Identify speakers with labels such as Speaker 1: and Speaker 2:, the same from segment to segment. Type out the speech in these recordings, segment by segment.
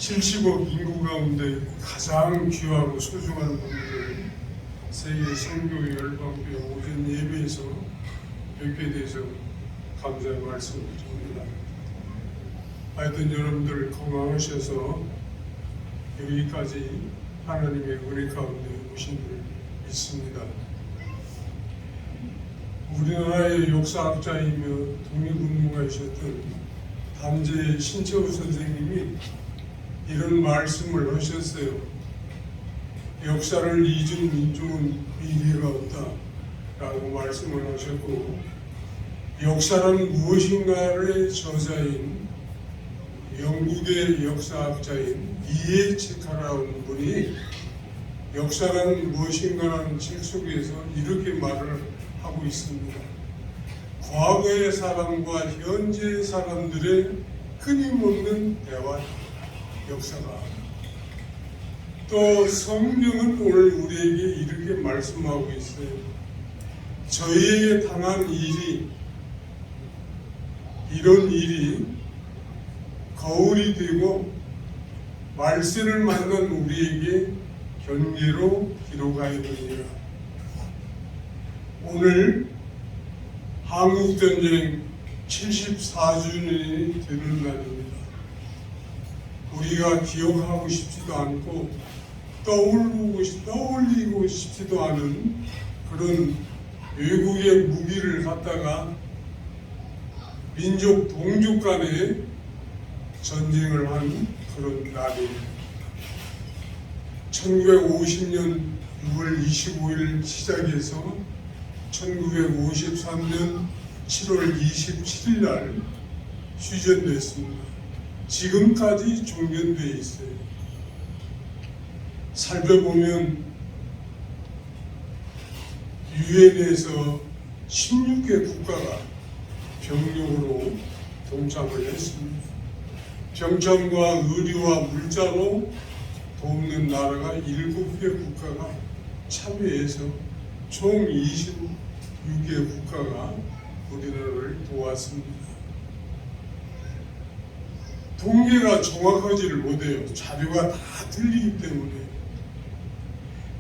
Speaker 1: 70억 인구 가운데 가장 귀하고 소중한 분들을 세계 선교 열방교회 오전 예배에서 뵙게 돼서 감사의 말씀을 드립니다. 하여튼 여러분들 건강하셔서 여기까지 하나님의 은혜 가운데 오신 줄 믿습니다. 우리나라의 역사학자이며 독립운동가이셨던 담재 신채호 선생님이 이런 말씀을 하셨어요. 역사를 잊은 민족은 미래가 없다 라고 말씀을 하셨고, 역사는 무엇인가의 저자인 영국의 역사학자인 이에 체카라는 분이 역사는 무엇인가라는 책 속에서 이렇게 말을 하고 있습니다. 과거의 사람과 현재의 사람들의 끊임없는 대화, 역사가. 또 성경은 오늘 우리에게 이렇게 말씀하고 있어요. 저희에게 당한 일이, 이런 일이 거울이 되고 말세를 만난 우리에게 경계로 기록하였느니라. 오늘 한국전쟁 74주년이 되는 날입니다. 우리가 기억하고 싶지도 않고 떠올리고 싶지도 않은 그런 외국의 무기를 갖다가 민족 동족 간에 전쟁을 한 그런 날입니다. 1950년 6월 25일 시작해서 1953년 7월 27일 날 휴전됐습니다. 지금까지 종전되어 있어요. 살펴보면 유엔에서 16개 국가가 병력으로 동참을 했습니다. 병참과 의료와 물자로 돕는 나라가 7개 국가가 참여해서 총 26개 국가가 우리나라를 도왔습니다. 통계가 정확하지를 못해요. 자료가 다 틀리기 때문에.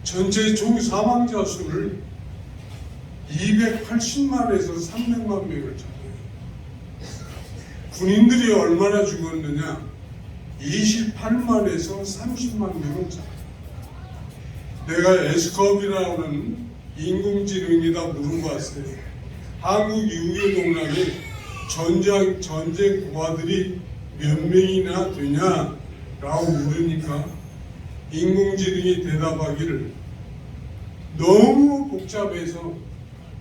Speaker 1: 전체 총 사망자 수를 280만에서 300만 명을 잡아요. 군인들이 얼마나 죽었느냐? 28만에서 30만 명을 잡아요. 내가 에스컵이라는 인공지능에다 물어봤어요. 한국 6.25 동남에 전쟁 고아들이 몇 명이나 되냐라고 물으니까 인공지능이 대답하기를 너무 복잡해서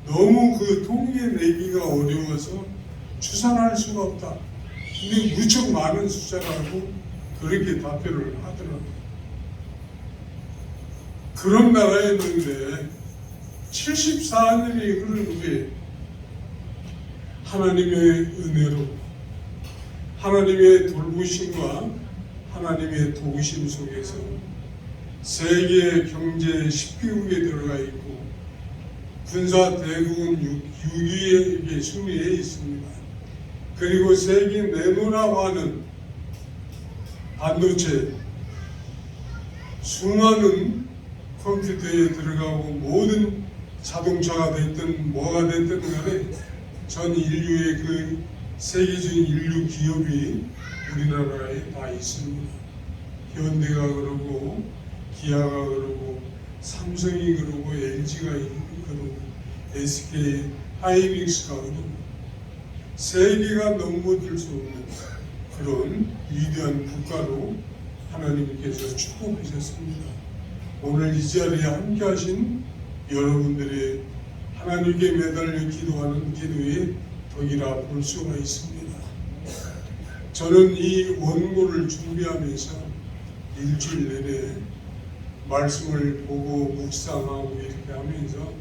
Speaker 1: 너무 그 통계 내기가 어려워서 추산할 수가 없다. 근데 무척 많은 숫자라고 그렇게 답변을 하더라고요. 그런 나라였는데 74년이 흐른 후에 하나님의 은혜로 하나님의 돌보심과 하나님의 도우심 속에서 세계 경제 10개국에 들어가 있고 군사 대국은 6위에 순위에 있습니다. 그리고 세계 내노라고 하는 반도체 수많은 컴퓨터에 들어가고 모든 자동차가 됐든 뭐가 됐든 간에 전 인류의 그 세계적인 인류 기업이 우리나라에 다 있습니다. 현대가 그러고 기아가 그러고 삼성이 그러고 LG가 그러고 SK 하이닉스가 그러고 세계가 넘어들 수 없는 그런 위대한 국가로 하나님께서 축복하셨습니다. 오늘 이 자리에 함께 하신 여러분들의 하나님께 매달려 기도하는 기도에 덕이라 볼 수가 있습니다. 저는 이 원고를 준비하면서 일주일 내내 말씀을 보고 묵상하고 이렇게 하면서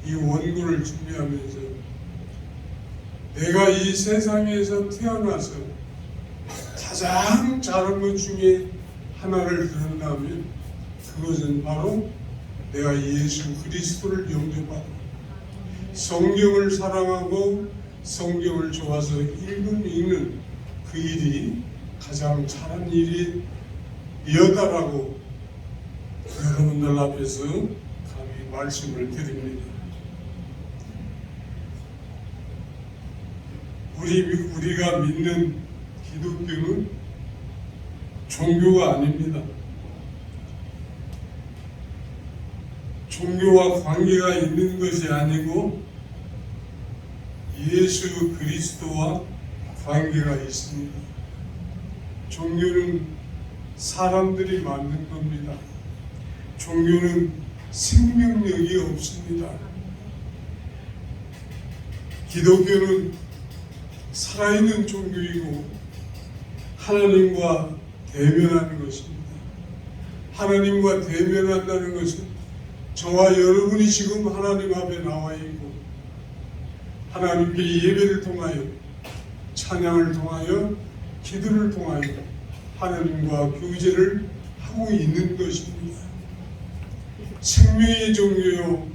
Speaker 1: 이 원고를 준비하면서 내가 이 세상에서 태어나서 가장 잘한 것 중에 하나를 들었다면 그것은 바로 내가 예수 그리스도를 영접하고 성경을 사랑하고 성경을 좋아서 읽는 그 일이 가장 잘한 일이 이었다라고 여러분들 앞에서 감히 말씀을 드립니다. 우리가 믿는 기독교는 종교가 아닙니다. 종교와 관계가 있는 것이 아니고 예수 그리스도와 관계가 있습니다. 종교는 사람들이 만든 겁니다. 종교는 생명력이 없습니다. 기독교는 살아있는 종교이고 하나님과 대면하는 것입니다. 하나님과 대면한다는 것은 저와 여러분이 지금 하나님 앞에 나와 있고 하나님께 예배를 통하여 찬양을 통하여 기도를 통하여 하나님과 교제를 하고 있는 것입니다. 생명의 종교요,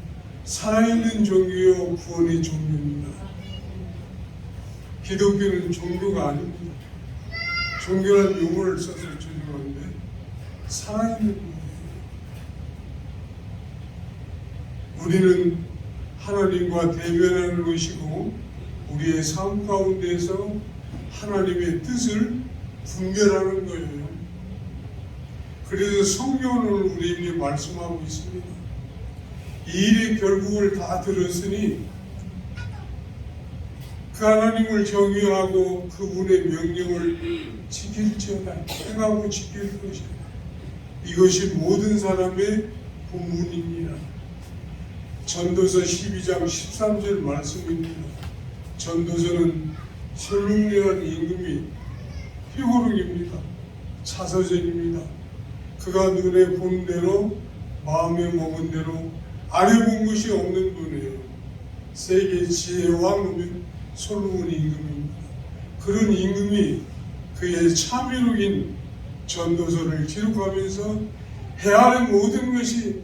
Speaker 1: 살아있는 종교요, 구원의 종교입니다. 기독교는 종교가 아닙니다. 종교라는 용어를 써서 죄송한데 살아있는 종교예요. 우리는 하나님과 대면하는 것이고 우리의 삶 가운데서 하나님의 뜻을 분별하는 거예요. 그래서 성경은 우리에게 말씀하고 있습니다. 이 일의 결국을 다 들었으니 그 하나님을 경외하고 그분의 명령을 지킬지어다. 행하고 지킬 것이다. 이것이 모든 사람의 본분입니다. 전도서 12장 13절 말씀입니다. 전도서는 설문리한 임금이 희고록입니다. 차서전입니다. 그가 눈에 본 대로 마음에 먹은 대로 아려본 것이 없는 분이에요. 세계 지혜의 왕은 솔로몬 임금입니다. 그런 임금이 그의 참의록인 전도서를 기록하면서 해 아래 모든 것이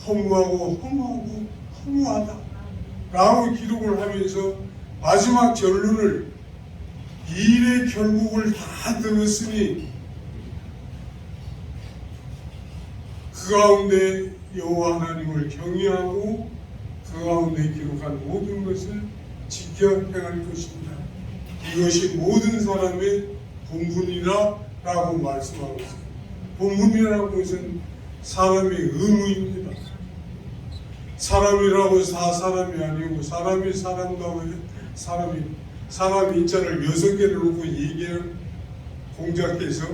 Speaker 1: 허무하다 라고 기록을 하면서 마지막 결론을 이 일의 결국을 다 들었으니 그 가운데 여호와 하나님을 경외하고 그 가운데 기록한 모든 것을 지켜 행할 것입니다. 이것이 모든 사람의 본분이라 라고 말씀하고 있습니다. 본분이라는 것은 사람의 의무입니다. 사람이라고 사람이 아니고 사람이 사람다고 사람 인자를 6개를 놓고 얘기한 공자께서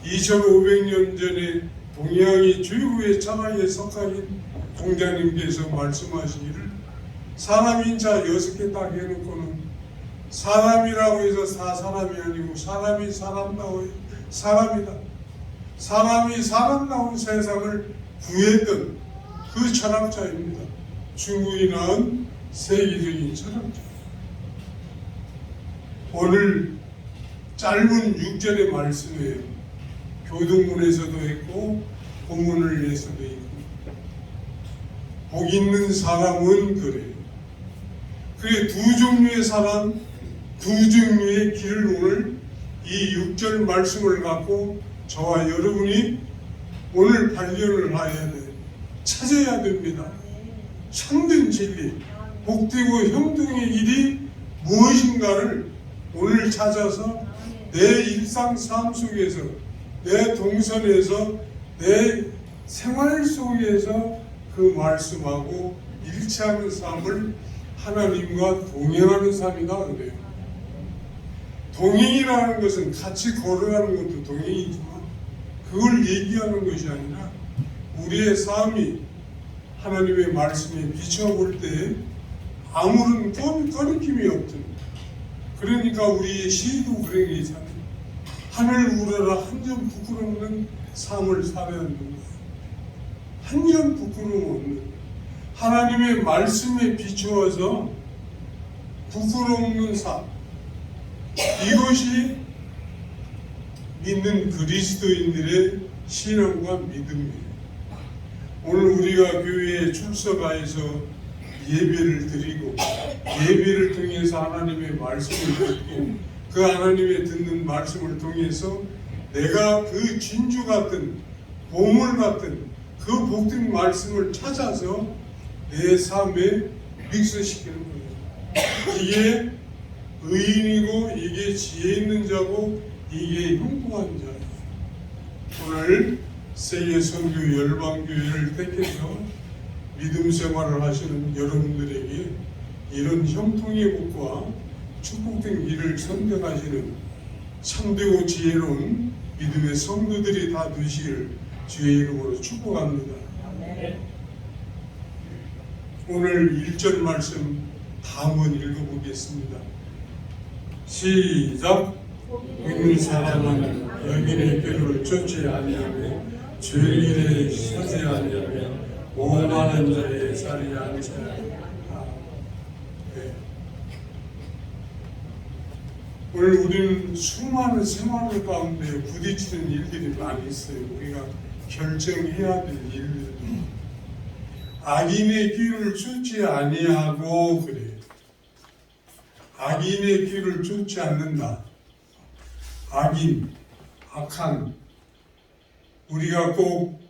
Speaker 1: 2500년 전에 동양이 최고의 철학의 석가인 공자님께서 말씀하시기를 사람 인자 6개 딱 해놓고는 사람이라고 해서 사람이 아니고 사람이 사람다워 사람이다. 사람이 사람다운 세상을 구했던 그 철학자입니다. 중국이 낳은 세계적인 철학자. 오늘 짧은 6절의 말씀이에요. 교동문에서도 했고 본문을에서도 있고 복 있는 사람은 그래요. 그래 두 종류의 사람, 두 종류의 길을 오늘 이 6절 말씀을 갖고 저와 여러분이 오늘 발견을 해야 돼요. 찾아야 됩니다. 참된 진리, 복되고 형통의 일이 무엇인가를 오늘 찾아서 내 일상 삶 속에서 내 동선에서 내 생활 속에서 그 말씀하고 일치하는 삶을 하나님과 동행하는 삶이다 그래요. 동행이라는 것은 같이 걸어가는 것도 동행이지만 그걸 얘기하는 것이 아니라 우리의 삶이 하나님의 말씀에 비춰볼 때 아무런 꺼리낌이 없던, 그러니까 우리의 시도 불행이잖아요. 하늘 우러라 한 점 부끄럼 없는 삶을 살아야 합니다. 한 점 부끄럼 없는 하나님의 말씀에 비추어서 부끄럼 없는 삶, 이것이 믿는 그리스도인들의 신앙과 믿음이에요. 오늘 우리가 교회에 출석하여서 예배를 드리고 예배를 통해서 하나님의 말씀을 듣고 그 하나님의 듣는 말씀을 통해서 내가 그 진주 같은 보물 같은 그 복된 말씀을 찾아서 내 삶에 믹스시키는 거예요. 이게 의인이고 이게 지혜 있는 자고 이게 형통한 자예요. 오늘 세계 선교 열방교회를 택해서 믿음 생활을 하시는 여러분들에게 이런 형통의 복과 축복된 길을 선택하시는 참되고 지혜로운 믿음의 성도들이 다 되시길 주의 이름으로 축복합니다. 오늘 1절 말씀 다 한번 읽어보겠습니다. 시작. 믿는 사람은 여인의 꾀를 쫓지 아니하며 죄일에 서지 아니하며 오만한 자의 자리에 앉지 아니하며. 오늘 우리는 수많은 생활 가운데 부딪히는 일들이 많이 있어요. 우리가 결정해야 될 일들도. 악인의 길을 쫓지 아니하고 그래요. 악인의 길을 쫓지 않는다. 악인, 악한. 우리가 꼭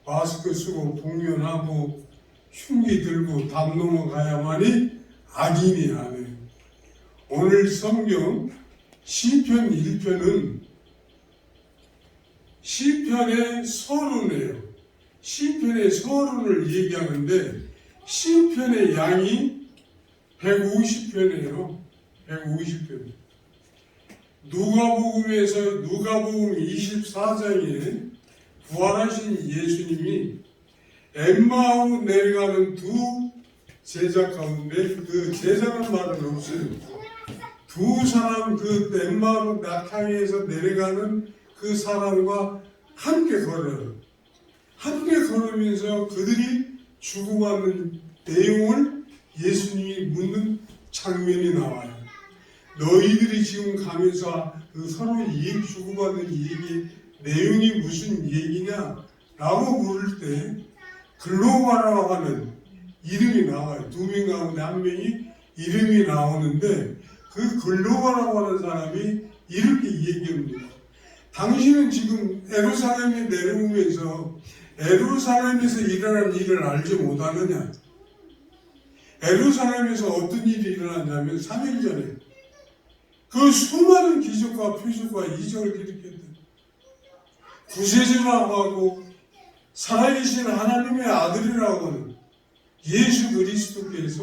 Speaker 1: 마스크 쓰고 공연하고 흉기 들고 담 넘어가야만이 악인이 아니에요. 오늘 성경 시편 1편은 시편의 서론이에요. 시편의 서론을 얘기하는데 시편의 양이 150편이에요. 150편. 누가복음에서 누가복음 24장에 부활하신 예수님이 엠마오 내려가는 두 제자 가운데 그 제자는 말은 없어요. 두 사람 그 엠마오 낙향에서 내려가는 그 사람과 함께 걸어요. 함께 걸으면서 그들이 죽어가는 내용을 예수님이 묻는 장면이 나와요. 너희들이 지금 가면서 그 서로 주고받는 얘기 내용이 무슨 얘기냐? 라고 물을 때 글로바라고 하는 이름이 나와요. 두 명 가운데 한 명이 이름이 나오는데 그 글로바라고 하는 사람이 이렇게 얘기합니다. 당신은 지금 예루살렘에 내려오면서 예루살렘에서 일어난 일을 알지 못하느냐? 예루살렘에서 어떤 일이 일어났냐면 3일 전에 그 수많은 기적과 표적과 이적을 일으켰던 구세주라고 하고 살아계신 하나님의 아들이라고 하는 예수 그리스도께서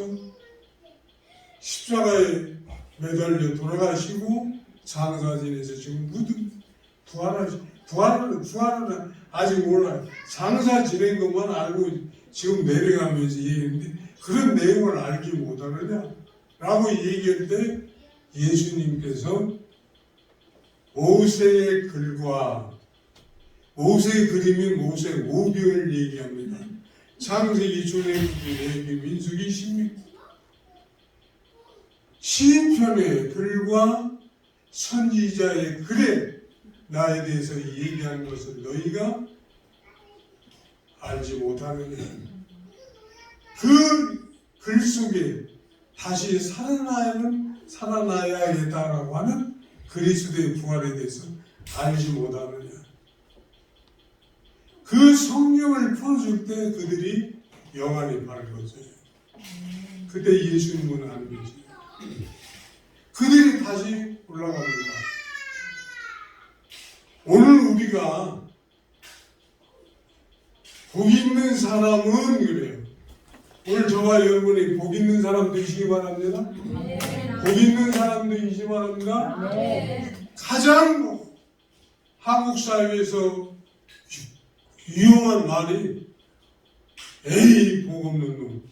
Speaker 1: 십자가에 매달려 돌아가시고 장사진에서 지금 부활은 아직 몰라요. 장사 지낸 것만 알고 지금 내려가면서 얘기했는데 그런 내용을 알지 못하느냐? 라고 얘기할 때 예수님께서 모세의 글과 모세의 글이면 모세 오병을 얘기합니다. 창세기, 출애굽기, 레위기, 민수기, 신명기. 시편의 글과 선지자의 글에 나에 대해서 얘기하는 것을 너희가 알지 못하느냐. 그 글 속에 다시 살아나야겠다라고 하는 그리스도의 부활에 대해서 알지 못하느냐. 그 성경을 풀어줄 때 그들이 영안이 밝아져요. 그때 예수님은 안 계세요. 그들이 다시 올라갑니다. 오늘 우리가 복 있는 사람은 그래요. 오늘 저와 여러분이 복 있는 사람 되시기 바랍니다.
Speaker 2: 네.
Speaker 1: 복 있는 사람 되시기 바랍니다.
Speaker 2: 네.
Speaker 1: 가장 한국 사회에서 유용한 말이 에이 복 없는 놈.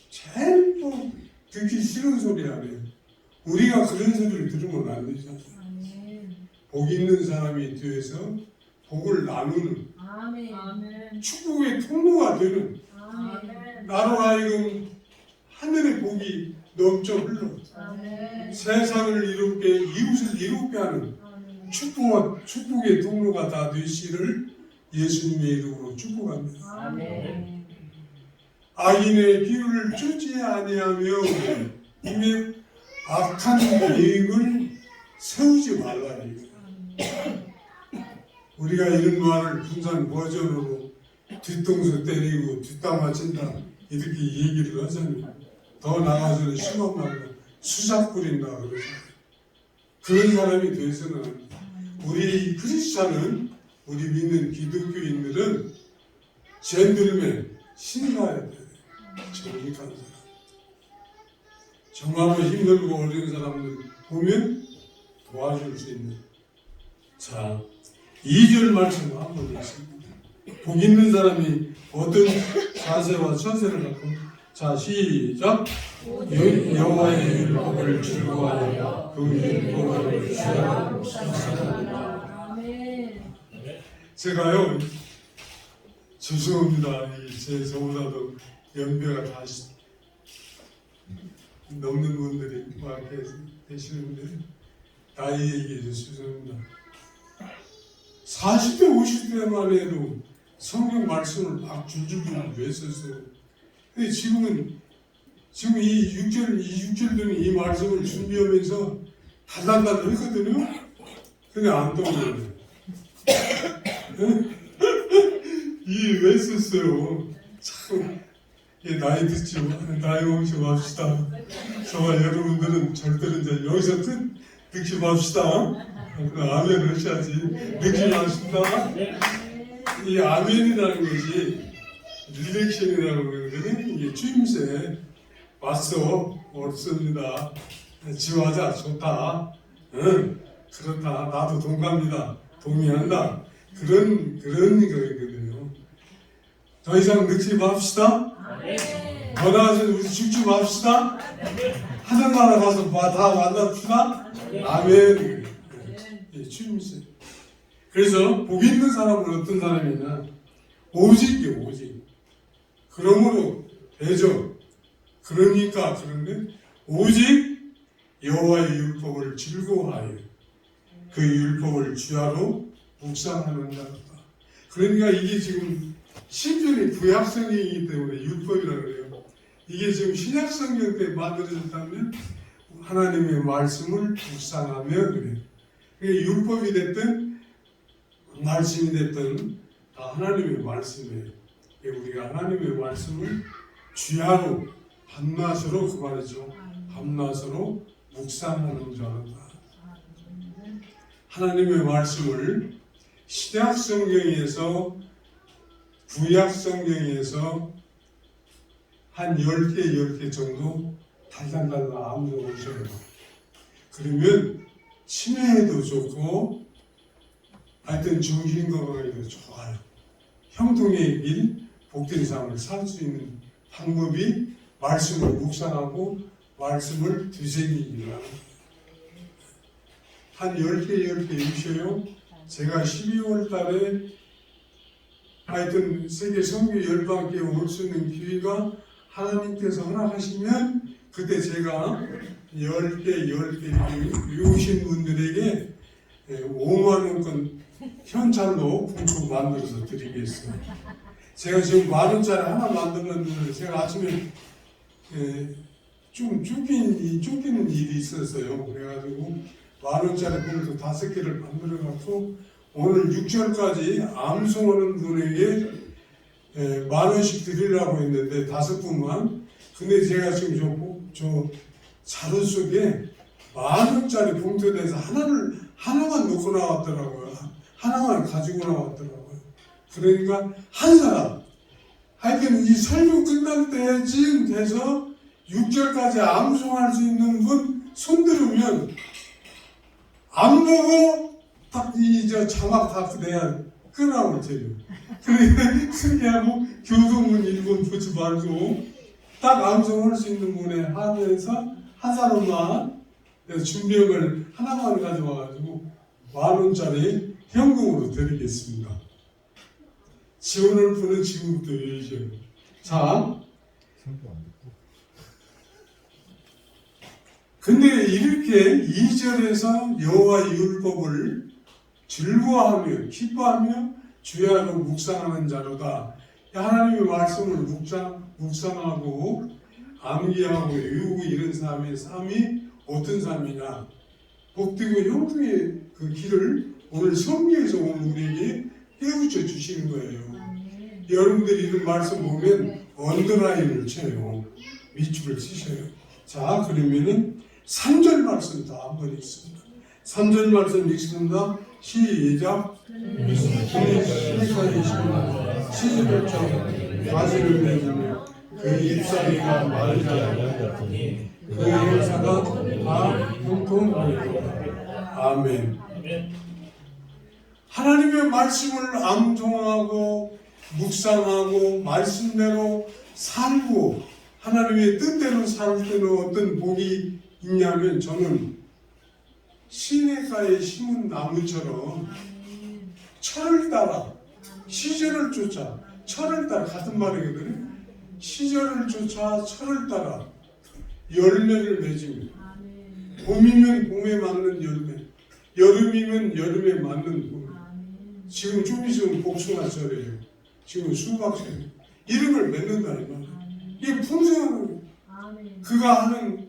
Speaker 1: 제일 듣기 싫은 소리 아니에요. 우리가 그런 소리를 들으면 안 되잖아요. 복 있는 사람이 되어서 복을 나누는
Speaker 2: 아멘.
Speaker 1: 축복의 통로가 되는
Speaker 2: 아멘.
Speaker 1: 나로 하여금 하늘의 복이 넘쳐 흘러
Speaker 2: 아멘.
Speaker 1: 세상을 이롭게 이웃을 이롭게 하는
Speaker 2: 아멘.
Speaker 1: 축복의 통로가 다 되시를 예수님의 이름으로 축복합니다.
Speaker 2: 아멘.
Speaker 1: 악인의 길을 쫓지 아니하며 이게 악한 계획을 세우지 말라. 우리가 이런 말을 분산 버전으로 뒤통수 때리고 뒷담 맞힌다 이렇게 얘기를 하잖아요. 더 나아가서는 심한 말로 수작 부린다 그러잖아요. 그런 사람이 돼서는 안 돼요. 우리 크리스찬은 우리 믿는 기독교인들은 젠들맨 신사야 돼요. 정직한 사람. 정말로 힘들고 어려운 사람들 보면 도와줄 수 있는. 자, 2절 말씀 한번 읽습니다. 복 있는 사람이 어떤 자세와 처세를 갖고, 자 시작. 여호와의 율법을 즐거워하여 그 율법을 취하고 묵상하라.
Speaker 2: 아멘.
Speaker 1: 제가요, 죄송합니다. 제 저보다도 연배가 다 넘는 분들이 막 계시는데 나이 얘기해서 죄송합니다. 40대 50대만 해도 성경 말씀을 막 줄줄 외웠었어요. 근데 지금 이 6절 되는 이 말씀을 준비하면서 달달달 했거든요. 근데 안 떠오르네요. 이 왜 썼어요? 참 나이 듣지 나이 먹지 맙시다. 저와 여러분들은 절대로 이제 여기서 끝 늙지 맙시다. 아멘 하셔야지. 늙지 맙시다. 이 아멘이라는 것이 리렉션이라고 그러거든요. 이게 추임새 왔어 옳습니다. 지화자 좋다. 응, 그렇다. 나도 동감이다. 동의한다. 그런 거거든요. 더 이상 늙지 맙시다. 더 나아서 우리 죽지 맙시다. 하늘나라 가서 다 만납시다. 아멘. 추임새. 그래서 복 있는 사람은 어떤 사람이냐? 오직이요, 오직. 그러므로 되죠. 그러니까 그런데 오직 여호와의 율법을 즐거워하여 그 율법을 주야로 묵상하는 자다. 그러니까 이게 지금 신전이 구약성경이기 때문에 율법이라고 그래요. 이게 지금 신약성경 때 만들어졌다면 하나님의 말씀을 묵상하며 그래요. 그러니까 율법이 됐든 말씀이 됐든 다 하나님의 말씀이에요. 우리가 하나님의 말씀을 주야로 밤낮으로 그 말이죠. 밤낮으로 묵상하는 자다. 하나님의 말씀을 신약 성경에서 구약 성경에서 한 10개 정도 달달달 암송하셔요. 그러면 치매에도 좋고 하여튼 정신 건강에도 좋아요. 형통의 길, 복된 삶을 살 수 있는 방법이 말씀을 묵상하고 말씀을 되새기기라. 한 10개 주셔요. 제가 12월 달에 하여튼 세계 선교 열방교회 올 수 있는 기회가 하나님께서 허락하시면 그때 제가 10개 이렇게 오신 분들에게 5만 원권 현찰로 봉투 만들어서 드리겠어요. 제가 지금 10,000원짜리 하나 만들었는데 제가 아침에 좀 쫓기는 일이 있었어요. 그래가지고 10,000원짜리 봉투 5개를 만들어갖고 오늘 6절까지 암송하는 분에게 10,000원씩 드리려고 했는데 5분만. 근데 제가 지금 저 자료 속에 10,000원짜리 봉투에 대해서 하나만 놓고 나왔더라고요. 하나만 가지고 나왔더라고요. 그러니까 한 사람, 하여튼 이 설교 끝날 때쯤 돼서 6절까지 암송할 수 있는 분 손들으면 안 보고 딱 저 자막 다 내야 끊어올 테요. 그렇게 하고 교도문 1번 보지 말고 딱 암송할 수 있는 분에 한해서 한 사람만 준비형을 하나만 가져와가지고 10,000원짜리 현금으로 드리겠습니다. 지원할 분은 지금부터 해주셔요. 자, 근데 이렇게 2절에서 여호와의 율법을 즐거워하며 기뻐하며 주야로 묵상하는 자로다. 하나님의 말씀을 묵상하고 암기하고 외우고 이런 삶의 삶이 어떤 삶이냐? 복되고 형통의 그 길을 오늘 성경에서 오늘 우리에게 깨우쳐 주시는 거예요.
Speaker 2: 아멘.
Speaker 1: 여러분들이 이런 말씀 보면 언더라인을 쳐요. 밑줄을 치셔요. 자, 그러면은 3절 말씀 다 한번 읽습니다. 3절 말씀 읽습니다. 시작.
Speaker 2: 그는
Speaker 1: 시내가에 심은 시집을처럼 가지를 맺으며 그 잎사귀가 마르지 않았더니 그 행사가 다 형통하리로다. 아멘. 하나님의 말씀을 암송하고 묵상하고 말씀대로 살고 하나님의 뜻대로 살 때는 어떤 복이 있냐면 저는 시내가에 심은 나무처럼 철을 따라 시절을 쫓아 철을 따라 같은 말이거든요. 시절을 쫓아 철을 따라 열매를 맺으며 봄이면 봄에 맞는 열매, 여름이면 여름에 맞는 봄. 지금 좀 있으면 복숭아철이에요. 지금 수박철이에요. 이름을 맺는다 이 말이에요. 이게 풍성한 거예요. 그가 하는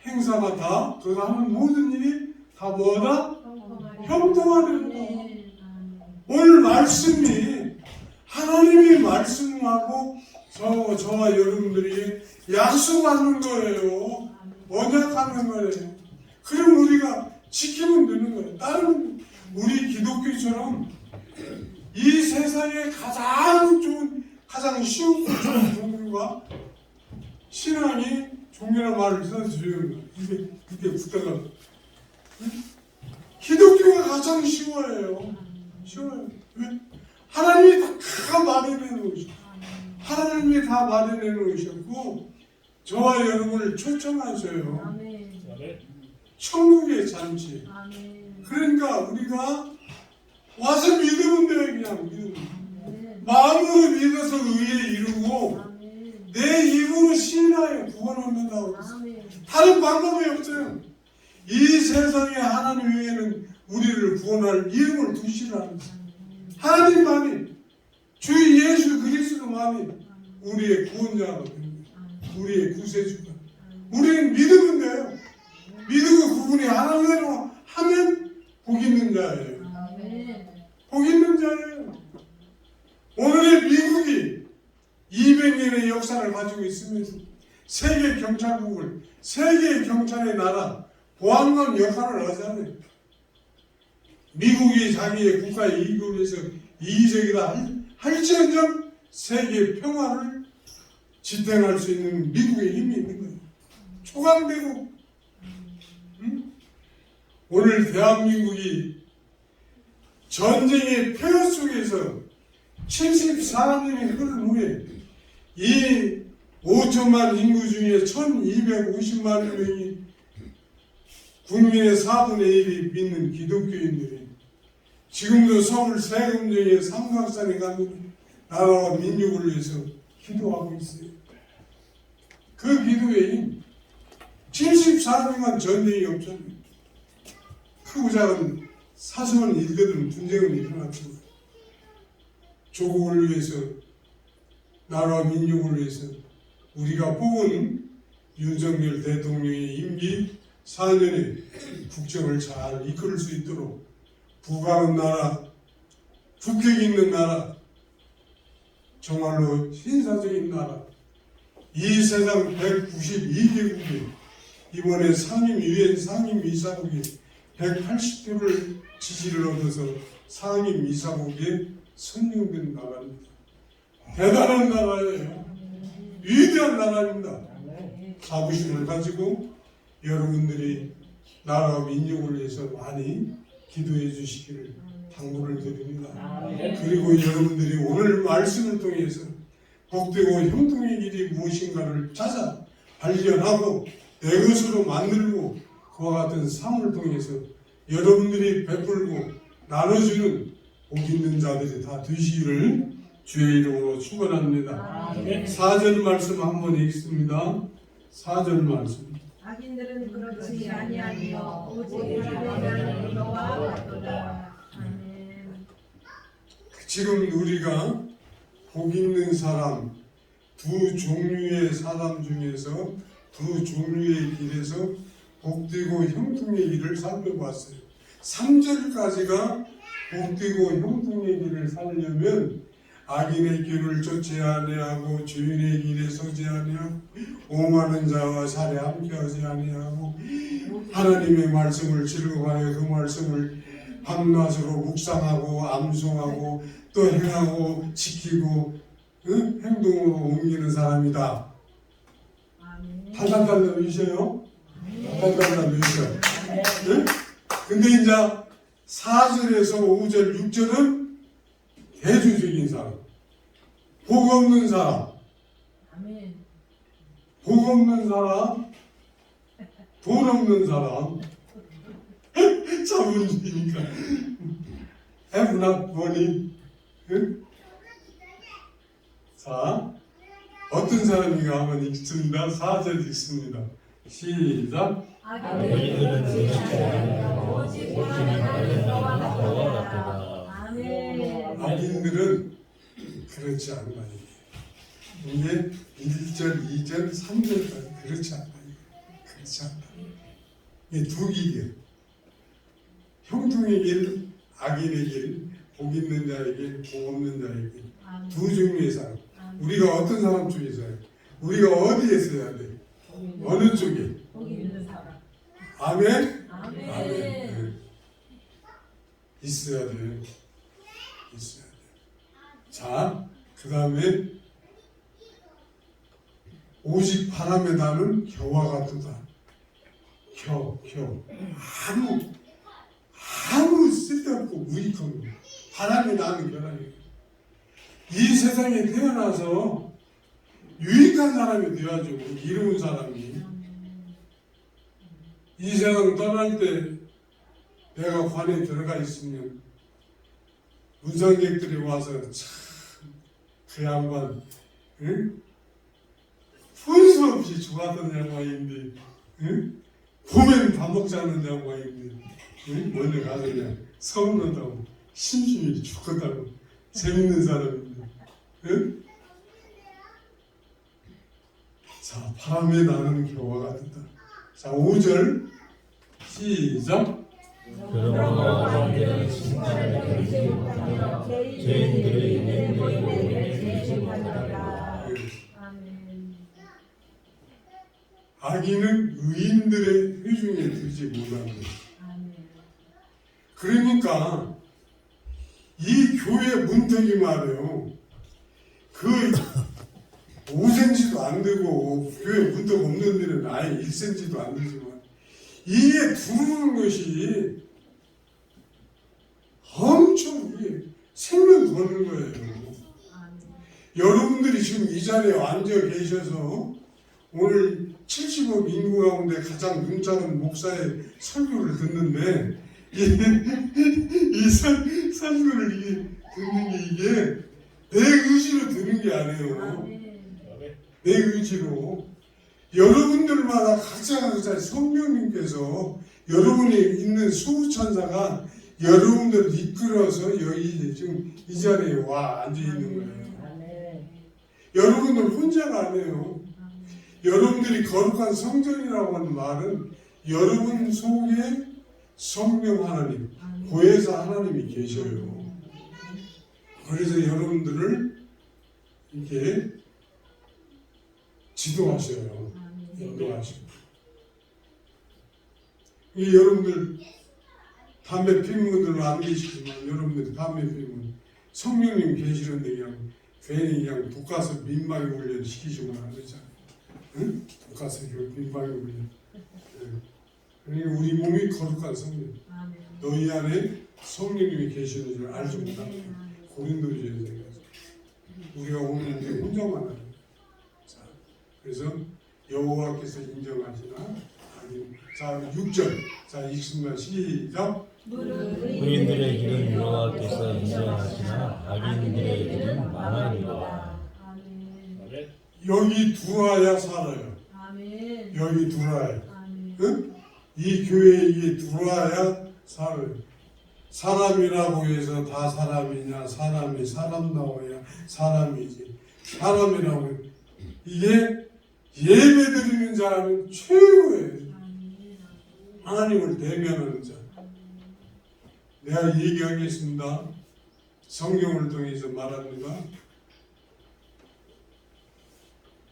Speaker 1: 행사가 다, 그가 하는 모든 일이 다 뭐다? 형통하는 거다. 오늘 말씀이 하나님이 말씀하고 저와 여러분들이 약속하는 거예요. 언약하는 거예요. 그럼 우리가 지키면 되는 거예요. 다른 우리 기독교처럼 이 세상에 가장 좋은, 가장 쉬운 종교가 신앙이 종교라는 말을 써주세요. 이게 붙다가 기독교가 가장 쉬워요. 쉬워요. 왜? 하나님이 다 마련해 놓으셨고 하나님이 다 마련해 놓으셨고 저와 여러분을 초청하셔요. 천국의 잔치. 그러니까 우리가 와서 믿으면 돼요. 그냥 믿으면. 마음으로 믿어서 의에 이루고 내 입으로 신뢰하여 구원합니다. 다른 방법이 없어요. 이 세상에 하나님 외에는 우리를 구원할 이름을 두시라는 하나님만이 주 예수 그리스도만이 우리의 구원자가 됩니다. 우리의 구세주가. 우리는 믿으면 돼요. 믿고 그분이 하나님대로 하면 복 있는 자예요. 복 있는 자예요. 오늘의 미국이 200년의 역사를 가지고 있으면서 세계 경찰국을 세계 경찰의 나라 보안관 역할을 하잖아요. 미국이 자기의 국가의 이익을 위해서 이기적이다 할지언정 세계 평화를 지탱할 수 있는 미국의 힘이 있는 거예요. 초강대국. 오늘 대한민국이 전쟁의 폐허 속에서 74년이 흐른 후에 이 5천만 인구 중에 1250만 명이 국민의 4분의 1이 믿는 기독교인들이 지금도 서울 세금정의 삼각산에 가면 나라와 민족을 위해서 기도하고 있어요. 그 기도에 힘 74년간 전쟁이 없잖아요. 크고 작은 사소한 일들은 분쟁은 일어났지만 조국을 위해서 나라와 민족을 위해서 우리가 뽑은 윤석열 대통령의 임기 4년에 국정을 잘 이끌 수 있도록 부강한 나라, 국격 있는 나라, 정말로 신사적인 나라, 이 세상 192개국이 이번에 유엔 상임이사국이 180표를 지지를 얻어서 상임이사국에 선정된 나라입니다. 대단한 나라예요. 위대한 나라입니다. 자부심을 가지고 여러분들이 나라와 민족을 위해서 많이 기도해 주시기를 당부를 드립니다. 그리고 여러분들이 오늘 말씀을 통해서 복되고 형통의 길이 무엇인가를 찾아 발견하고 내 것으로 만들고 그와 같은 삶을 통해서 여러분들이 베풀고 나눠주는 복 있는 자들이 다 되시기를 주의 이름으로 축원합니다. 4절 말씀 한번 읽습니다. 4절 말씀.
Speaker 2: 악인들은 그렇지 아니하며 오직 하나님의 너와 같도다. 아멘.
Speaker 1: 지금 우리가 복 있는 사람 두 종류의 사람 중에서 두 종류의 길에서 복되고 형통의 길을 살펴봤어요. 3절까지가 복되고 형통의 길을 살려면 악인의 길을 쫓지 아니하고 주인의 길에 서지 아니하고 오만한 자와 살에 함께하지 아니하고 하나님의 말씀을 즐거워하여 그 말씀을 밤낮으로 묵상하고 암송하고 또 행하고 지키고 행동으로 옮기는 사람이다. 달달달 넣으셔요. 달달달 넣으셔요. 네? 근데 이제 4절에서 5절, 6절은 대조적인 사람, 복 없는 사람, 복 없는 사람, 돈 없는 사람, 자본주의니까 have not money. 자, 어떤 사람인가 한번 읽습니다. 4절 읽습니다. 시작.
Speaker 3: 악인들은 오직 하나님의 너와 같도다.
Speaker 1: 악인들은 그렇지 않다. 이게 1절, 2절, 3절까지 그렇지 않다. 그렇지 않다. 이게 두 길이에요. 형통의 길, 악인의 길, 복 있는 자의 길, 복 없는 자의 길. 두 종류의 사람. 우리가 어떤 사람 중에서요? 우리가 어디에 서야 돼? 어느 쪽에? 아멘? 아멘. 있어야 돼요. 있어야 돼요. 자, 그 다음에 오직 바람에 나는 겨와 같도다. 겨. 아무 쓸데없고 무익한 거. 바람에 나는 겨라니. 이 세상에 태어나서 유익한 사람이 되어야죠. 이로운 사람이. 이 세상 떠날 때 내가 관에 들어가 있으면 문상객들이 와서 참 그 양반 분수 없이 좋아하던 양반인데 보면 밥 먹자는 양반인데 먼저 가서 그냥 서운하다고 심심히 죽겠다고 재밌는 사람인데 자, 바람에 나는 겨와 같다. 자, 5절 시작.
Speaker 3: 그러므로 악인들은 칭찬을 들지 못하며 죄인들의 있는 보임에 들지 못하리라.
Speaker 1: 악인은 의인들의 회중에 들지 못하는 거예요. 그러니까 이 교회 문턱이 말이에요. 그 5cm도 안 되고 교회 문턱 없는 데는 아예 1cm도 안 되지만 이에 두르는 것이 엄청 생명 거는 거예요. 여러분들이 지금 이 자리에 앉아 계셔서 오늘 70억 인구 가운데 가장 눈 작은 목사의 설교를 듣는데 이 설교를 듣는 게 이게 내 의지로 듣는 게 아니에요. 내 의지로. 여러분들마다 각자 성령님께서 여러분이 있는 수호천사가 여러분들 이끌어서 여기 지금 이 자리에 와 앉아 있는 거예요. 여러분들 혼자가 아니에요. 여러분들이 거룩한 성전이라고 하는 말은 여러분 속에 성령 하나님, 보혜사 하나님이 계셔요. 그래서 여러분들을 이렇게 지도하셔요. 인도하시고. 이 여러분들 담배 피는 분들은 안 계시지만 여러분들 담배 피면 성령님 계시는데 그냥 괜히 그냥 독가스 민방위 훈련 시키시면 안 되잖아요. 응? 독가스 민방위 훈련. 그러니까 우리 몸이 거룩한 성령. 너희 안에 성령님이 계시는 줄 알지 못하고 고린도전서에 우리가 오늘 게 혼자만 하는. 자, 그래서 여호와께서 인정하시나 아니. 자, 6절. 자, 읽습니다. 시작.
Speaker 3: 의인들의 길은 여호와께서 인정하시나 악인들의 길은 망하리로다.
Speaker 1: 여기 들어와야 살아요. 여기 들어와요. 응? 이 교회에 이게 들어와야 살아요. 사람이라고 해서 다 사람이냐? 사람이 사람 나와야 사람이지. 사람이라고 이게 예배드리는 사람은 최고예요. 하나님을 대면하는 자. 내가 얘기하겠습니다. 성경을 통해서 말합니다.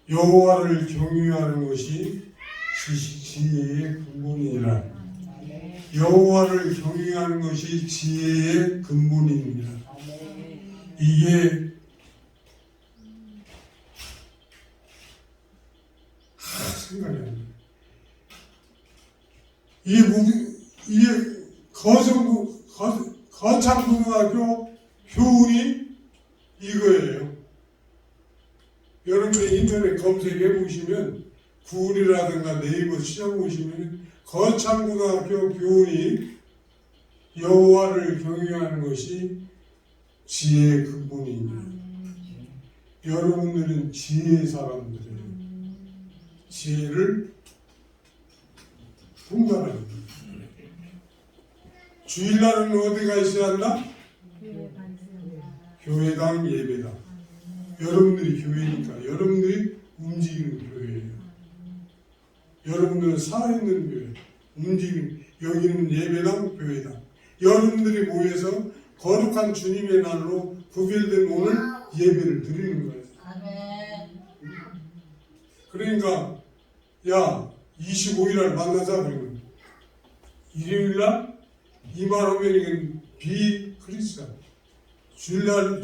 Speaker 1: 여호와를 경유하는 것이 지혜의 근본이니라. 여호와를 경유하는 것이 지혜의 근본입니다. 이게 생각이 안 나요. 이게 거창고등학교 교훈이 이거예요. 여러분이 인터넷 검색해 보시면 구글이라든가 네이버 찾아보시면 거창고등학교 교훈이 여호와를 경유하는 것이 지혜의 근본입니다. 여러분들은 지혜의 사람들이에요. 지혜를 분간합니다. 주일날은 어디가 있어야 한다? 교회당 예배당. 여러분들이 교회니까 여러분들이 움직이는 교회예요. 여러분들은 살아있는 교회, 움직이는, 여기는 예배당, 교회당. 여러분들이 모여서 거룩한 주님의 날로 구별된 오늘 예배를 드리는 거예요. 그러니까 야 25일날 만나자 그러면 일요일날 이 말 하면 이건 비크리스찬. 주일날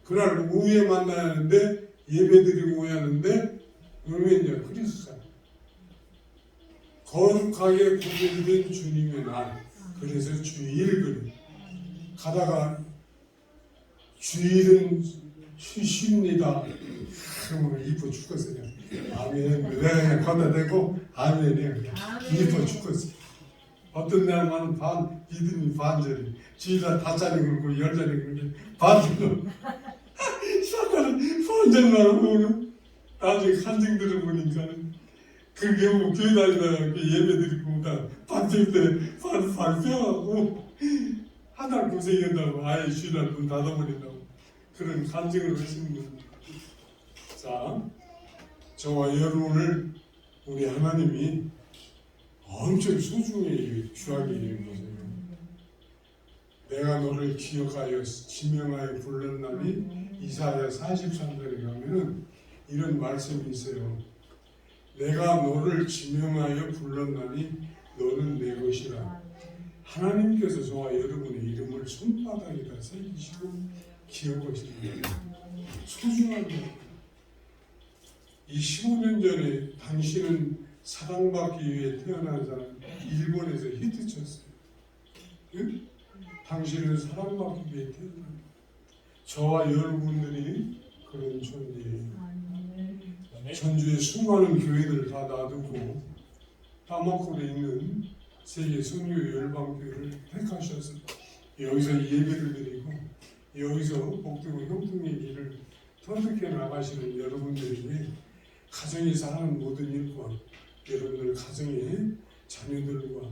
Speaker 1: 그날 오후에 만나야 하는데 예배 드리고 오야 하는데 그러면 이제 크리스찬. 거룩하게 구별된 주님의 날. 그래서 주일 그래. 가다가 주일은 쉬십니다. 그러면 이뻐 죽겠어요. 아멘. 내가 그냥 건너대고 아멘이야. 이뻐 죽겠어. 어떤 날만은 믿음이 반절이. 주일날 5자리 그러고 10자리 그러고 반절. 사탄은 반절만 하고 나중에 간증 들어보니까는 그게 뭐 교회 다니다가 예배 드리고 오다 반절 때 발표하고 한 달 고생한다고 아예 주일날 문 닫아버린다고 그런 간증을 하시는 겁니다. 자, 저와 여러분을 우리 하나님이 엄청 소중히 귀하게 여기세요. 내가 너를 기억하여 지명하여 불렀나니 이사야 43절에 가면은 이런 말씀이 있어요. 내가 너를 지명하여 불렀나니 너는 내 것이라. 하나님께서 저와 여러분의 이름을 손바닥에다 새기시고 기억하시는 거예요. 소중하게. 이 15년 전에 당신은 사랑받기 위해 태어난 사람 일본에서 히트쳤어요. 응? 당신은 사랑받기 위해 태어난 저와 여러분들이 그런 존재예요. 전주에 수많은 교회들 다 놔두고 다마코에 있는 세계 선교 열방교회를 택하셔서 여기서 예배를 드리고 여기서 복되고 형통의 길을 터득해 나가시는 여러분들에게 가정에서 하는 모든 일과 여러분들 가정의 자녀들과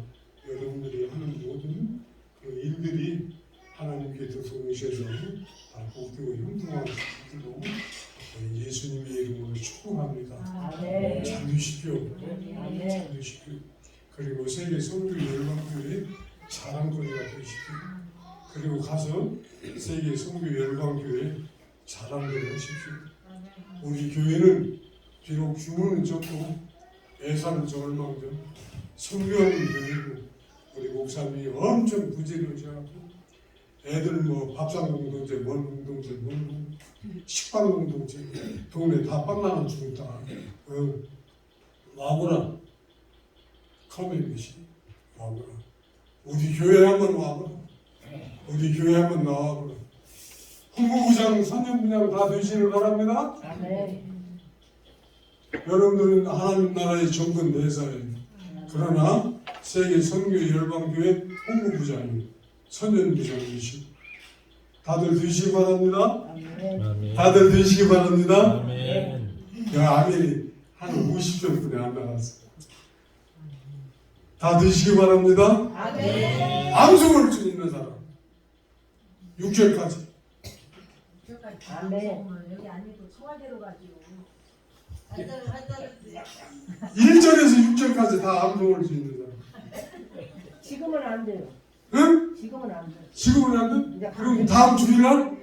Speaker 1: 여러분들이 하는 모든 그 일들이 하나님께서 도우셔서 다 복되고 형통한 것들로 예수님의 이름으로 축복합니다. 잘 되십시오. 잘 되십시오. 그리고 세계 선교 열방교회 자랑거리가 되십시오. 그리고 가서 세계 선교 열방교회 자랑거리 하십시오. 우리 교회는 비록 규모는 적고 예산은 적을 망정 선교하는 교회고 우리 목사님이 엄청 부지런하고 애들 뭐 밥상 공동체, 뭔 공동체, 뭔 식빵 공동체, 동네 다 빵나는 중다. 와보라. 커뮤니티 와보라. 우리 교회 한번 와보라. 우리 교회 한번 나와보라. 홍보부장, 선전부장 다 되시길 바랍니다. 여러분들은 하나님 나라의 정권 대사예요. 그러나 세계 선교 열방교회 홍보부장입니다. 선전부장이시고 다들 되시기 바랍니다.
Speaker 3: 아멘.
Speaker 1: 다들 되시기 바랍니다.
Speaker 3: 아멘.
Speaker 1: 아멘이 한 50점뿐이 안 나갔어요. 다 되시기 바랍니다.
Speaker 2: 아멘.
Speaker 1: 암송을 줄 있는 사람 6절까지
Speaker 2: 아멘. 여기 아니고 청와대로 가지고.
Speaker 1: 1절에서 6절까지 다 암송을 줄 있는 사람
Speaker 4: 지금은 안 돼요.
Speaker 1: 응?
Speaker 2: 지금은 안 돼.
Speaker 1: 지금은 안 돼? 그럼 다음 주일날?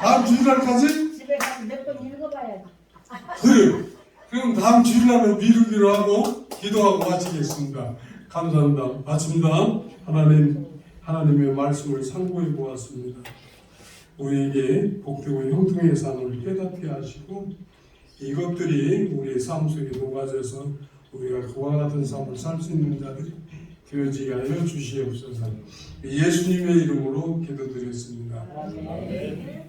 Speaker 1: 다음 주일날까지?
Speaker 2: 집에 가서 몇 번 읽어봐야지.
Speaker 1: 그래. 그럼 다음 주일날로 미루기로 하고 기도하고 마치겠습니다. 감사합니다. 마칩니다. 하나님의 말씀을 상고해 보았습니다. 우리에게 복되고 형통의 삶을 깨닫게 하시고 이것들이 우리의 삶 속에 녹아져서 우리가 그와 같은 삶을 살 수 있는 자들이 되어지게 하여 주시옵소서. 예수님의 이름으로 기도드렸습니다.
Speaker 3: 아멘.